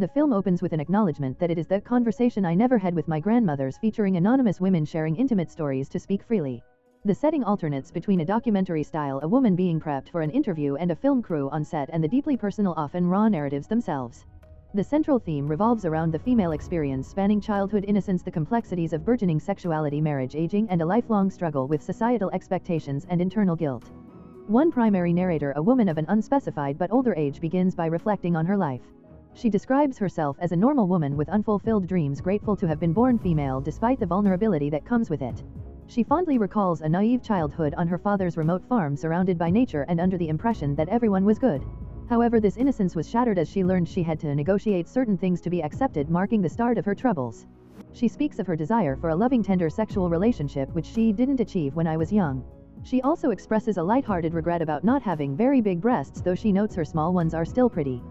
The film opens with an acknowledgement that it is the conversation I never had with my grandmothers, featuring anonymous women sharing intimate stories to speak freely. The setting alternates between a documentary style, a woman being prepped for an interview, and a film crew on set, and the deeply personal, often raw narratives themselves. The central theme revolves around the female experience, spanning childhood innocence, the complexities of burgeoning sexuality, marriage, aging, and a lifelong struggle with societal expectations and internal guilt. One primary narrator, a woman of an unspecified but older age, begins by reflecting on her life. She describes herself as a normal woman with unfulfilled dreams, grateful to have been born female despite the vulnerability that comes with it. She fondly recalls a naive childhood on her father's remote farm, surrounded by nature and under the impression that everyone was good. However, this innocence was shattered as she learned she had to negotiate certain things to be accepted, marking the start of her troubles. She speaks of her desire for a loving, tender sexual relationship which she didn't achieve when I was young. She also expresses a lighthearted regret about not having very big breasts, though she notes her small ones are still pretty.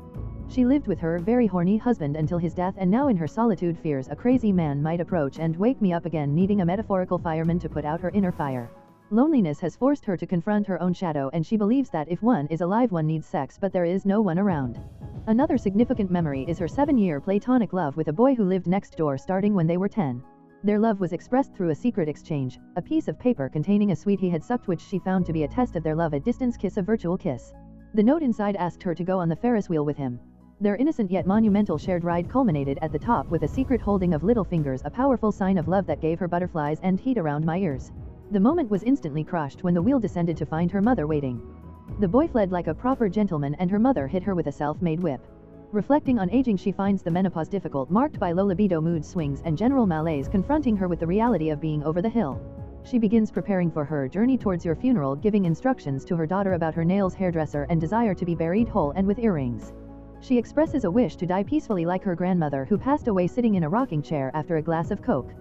She lived with her very horny husband until his death, and now in her solitude fears a crazy man might approach and wake me up again, needing a metaphorical fireman to put out her inner fire. Loneliness has forced her to confront her own shadow, and she believes that if one is alive one needs sex, but there is no one around. Another significant memory is her 7-year platonic love with a boy who lived next door, starting when they were 10. Their love was expressed through a secret exchange, a piece of paper containing a sweet he had sucked, which she found to be a test of their love, a distance kiss, a virtual kiss. The note inside asked her to go on the Ferris wheel with him. Their innocent yet monumental shared ride culminated at the top with a secret holding of little fingers, a powerful sign of love that gave her butterflies and heat around my ears. The moment was instantly crushed when the wheel descended to find her mother waiting. The boy fled like a proper gentleman, and her mother hit her with a self-made whip. Reflecting on aging, she finds the menopause difficult, marked by low libido, mood swings, and general malaise, confronting her with the reality of being over the hill. She begins preparing for her journey towards your funeral, giving instructions to her daughter about her nails, hairdresser, and desire to be buried whole and with earrings. She expresses a wish to die peacefully like her grandmother, who passed away sitting in a rocking chair after a glass of Coke.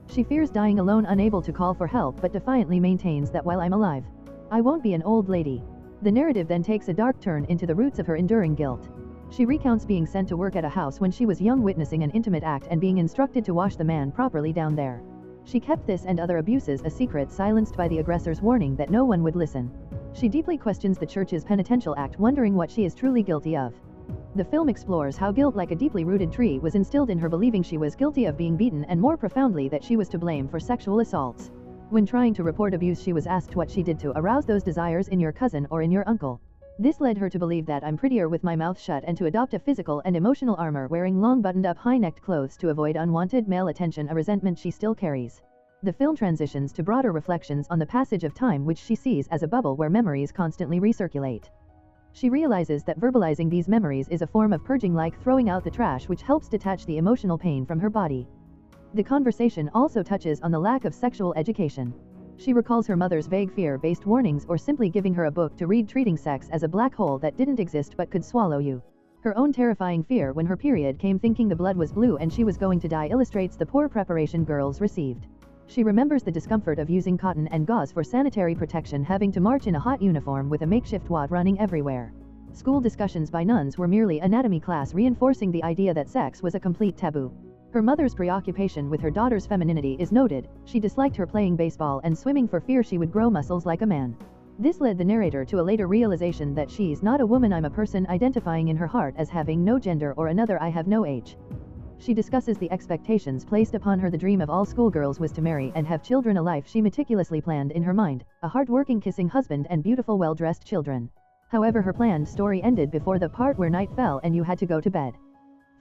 She fears dying alone, unable to call for help, but defiantly maintains that while I'm alive, I won't be an old lady. The narrative then takes a dark turn into the roots of her enduring guilt. She recounts being sent to work at a house when she was young, witnessing an intimate act and being instructed to wash the man properly down there. She kept this and other abuses a secret, silenced by the aggressor's warning that no one would listen. She deeply questions the church's penitential act, wondering what she is truly guilty of. The film explores how guilt, like a deeply rooted tree, was instilled in her, believing she was guilty of being beaten, and more profoundly that she was to blame for sexual assaults. When trying to report abuse, she was asked what she did to arouse those desires in your cousin or in your uncle. This led her to believe that I'm prettier with my mouth shut, and to adopt a physical and emotional armor, wearing long buttoned-up high-necked clothes to avoid unwanted male attention, a resentment she still carries. The film transitions to broader reflections on the passage of time, which she sees as a bubble where memories constantly recirculate. She realizes that verbalizing these memories is a form of purging, like throwing out the trash, which helps detach the emotional pain from her body. The conversation also touches on the lack of sexual education. She recalls her mother's vague fear-based warnings, or simply giving her a book to read, treating sex as a black hole that didn't exist but could swallow you. Her own terrifying fear when her period came, thinking the blood was blue and she was going to die, illustrates the poor preparation girls received. She remembers the discomfort of using cotton and gauze for sanitary protection, having to march in a hot uniform with a makeshift wad running everywhere. School discussions by nuns were merely anatomy class, reinforcing the idea that sex was a complete taboo. Her mother's preoccupation with her daughter's femininity is noted. She disliked her playing baseball and swimming for fear she would grow muscles like a man. This led the narrator to a later realization that she's not a woman, I'm a person, identifying in her heart as having no gender, or another, I have no age. She discusses the expectations placed upon her. The dream of all schoolgirls was to marry and have children, a life she meticulously planned in her mind, a hard-working, kissing husband and beautiful, well-dressed children. However, her planned story ended before the part where night fell and you had to go to bed.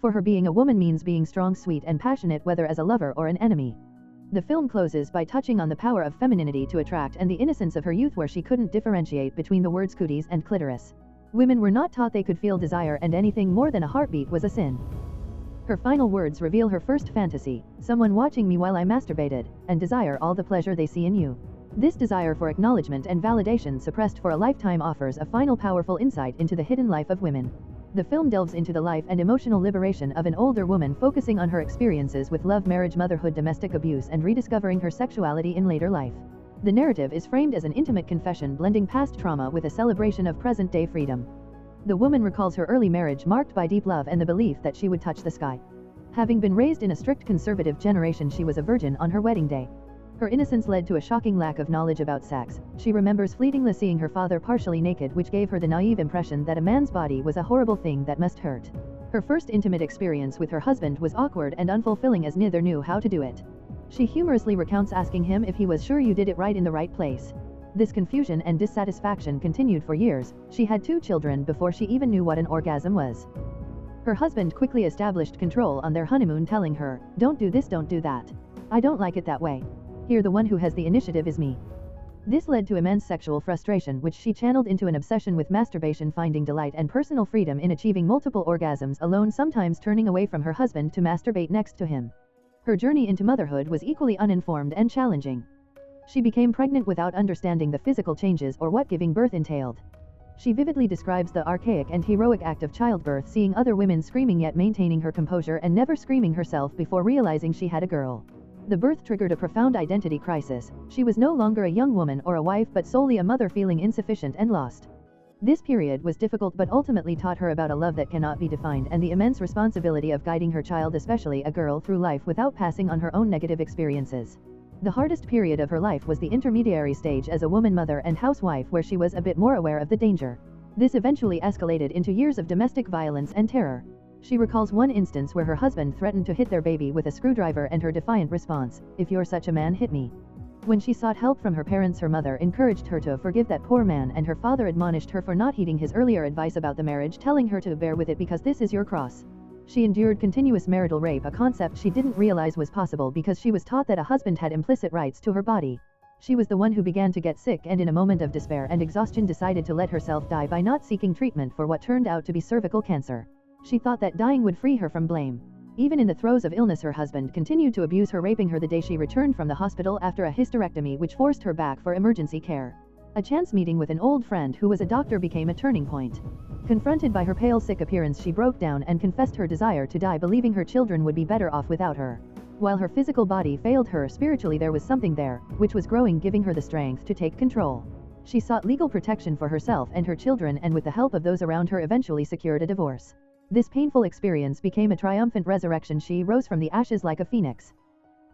For her, being a woman means being strong, sweet, and passionate, whether as a lover or an enemy. The film closes by touching on the power of femininity to attract, and the innocence of her youth, where she couldn't differentiate between the words cooties and clitoris. Women were not taught they could feel desire, and anything more than a heartbeat was a sin. Her final words reveal her first fantasy: someone watching me while I masturbated, and desire all the pleasure they see in you. This desire for acknowledgement and validation, suppressed for a lifetime, offers a final powerful insight into the hidden life of women. The film delves into the life and emotional liberation of an older woman, focusing on her experiences with love, marriage, motherhood, domestic abuse, and rediscovering her sexuality in later life. The narrative is framed as an intimate confession, blending past trauma with a celebration of present-day freedom. The woman recalls her early marriage, marked by deep love and the belief that she would touch the sky. Having been raised in a strict conservative generation, she was a virgin on her wedding day. Her innocence led to a shocking lack of knowledge about sex. She remembers fleetingly seeing her father partially naked, which gave her the naive impression that a man's body was a horrible thing that must hurt. Her first intimate experience with her husband was awkward and unfulfilling as neither knew how to do it. She humorously recounts asking him if he was sure you did it right in the right place. This confusion and dissatisfaction continued for years. She had 2 children before she even knew what an orgasm was. Her husband quickly established control on their honeymoon, telling her, "Don't do this, don't do that. I don't like it that way. Here, the one who has the initiative is me." This led to immense sexual frustration, which she channeled into an obsession with masturbation, finding delight and personal freedom in achieving multiple orgasms alone, sometimes turning away from her husband to masturbate next to him. Her journey into motherhood was equally uninformed and challenging. She became pregnant without understanding the physical changes or what giving birth entailed. She vividly describes the archaic and heroic act of childbirth, seeing other women screaming yet maintaining her composure and never screaming herself before realizing she had a girl. The birth triggered a profound identity crisis. She was no longer a young woman or a wife, but solely a mother, feeling insufficient and lost. This period was difficult but ultimately taught her about a love that cannot be defined and the immense responsibility of guiding her child, especially a girl, through life without passing on her own negative experiences. The hardest period of her life was the intermediary stage as a woman, mother and housewife, where she was a bit more aware of the danger. This eventually escalated into years of domestic violence and terror. She recalls one instance where her husband threatened to hit their baby with a screwdriver and her defiant response, "If you're such a man, hit me." When she sought help from her parents, her mother encouraged her to forgive that poor man, and her father admonished her for not heeding his earlier advice about the marriage, telling her to bear with it because this is your cross. She endured continuous marital rape, a concept she didn't realize was possible because she was taught that a husband had implicit rights to her body. She was the one who began to get sick and in a moment of despair and exhaustion decided to let herself die by not seeking treatment for what turned out to be cervical cancer. She thought that dying would free her from blame. Even in the throes of illness, her husband continued to abuse her, raping her the day she returned from the hospital after a hysterectomy, which forced her back for emergency care. A chance meeting with an old friend who was a doctor became a turning point. Confronted by her pale, sick appearance, she broke down and confessed her desire to die, believing her children would be better off without her. While her physical body failed her, spiritually there was something there, which was growing, giving her the strength to take control. She sought legal protection for herself and her children, and with the help of those around her eventually secured a divorce. This painful experience became a triumphant resurrection. She rose from the ashes like a phoenix.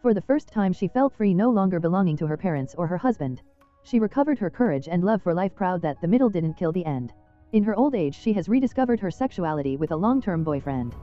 For the first time she felt free, no longer belonging to her parents or her husband. She recovered her courage and love for life, proud that the middle didn't kill the end. In her old age she has rediscovered her sexuality with a long-term boyfriend.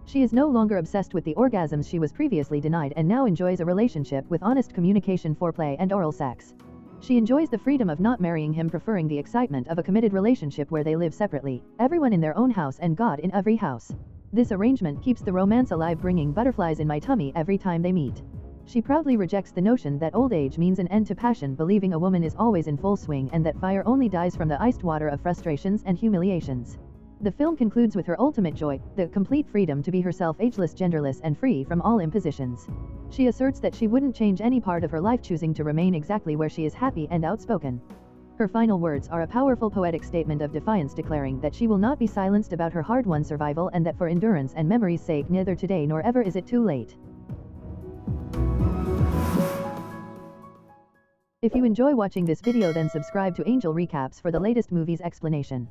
She is no longer obsessed with the orgasms she was previously denied and now enjoys a relationship with honest communication, foreplay and oral sex. She enjoys the freedom of not marrying him, preferring the excitement of a committed relationship where they live separately, everyone in their own house and God in every house. This arrangement keeps the romance alive, bringing butterflies in my tummy every time they meet. She proudly rejects the notion that old age means an end to passion, believing a woman is always in full swing and that fire only dies from the iced water of frustrations and humiliations. The film concludes with her ultimate joy, the complete freedom to be herself, ageless, genderless, and free from all impositions. She asserts that she wouldn't change any part of her life, choosing to remain exactly where she is, happy and outspoken. Her final words are a powerful poetic statement of defiance, declaring that she will not be silenced about her hard-won survival and that for endurance and memory's sake, neither today nor ever is it too late. If you enjoy watching this video, then subscribe to Angel Recaps for the latest movies explanation.